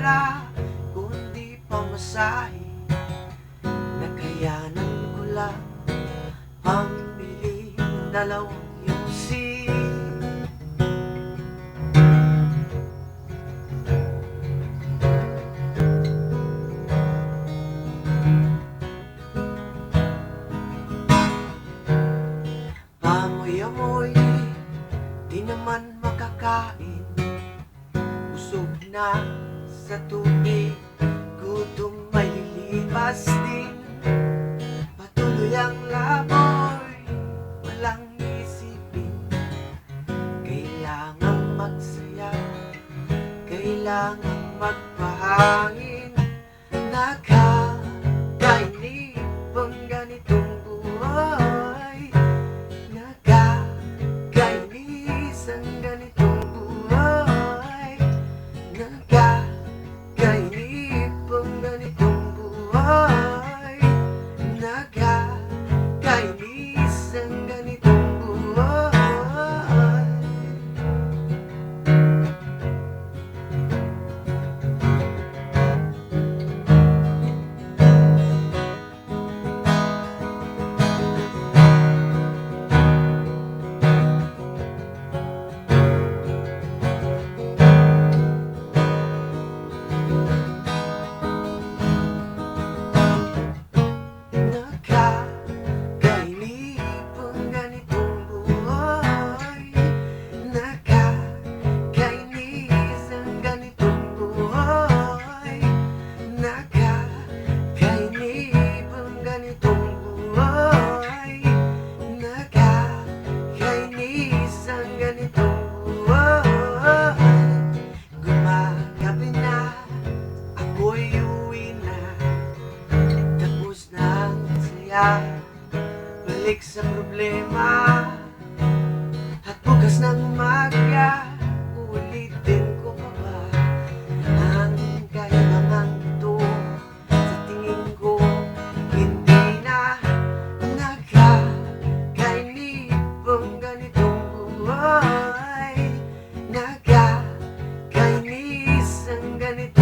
pera, kundi pamasahe. Nakayanan ko lang pambili ng dalawang yusi. Pamoy-amoy, di naman makakain. Busog na sa tubig, gutom malilipas din. Patuloy ang laboy, walang isipin. Kailangang magsaya, kailangang magpahangin. Nakakainip ang ganitong buhay. Nakakainis ang ganitong buhay. Nakakainip ang ganitong buhay. Nakakainis ang ganitong buhay. Gumagabi na, ako'y uwi na. Tapos na ang saya, balik sa problema. At bukas ng umaga, uulitin ko pa ba ang kailangan ito? Sa tingin ko, hindi na. Nakakainip ang ganitong buhay. Nakakainis ang ganitong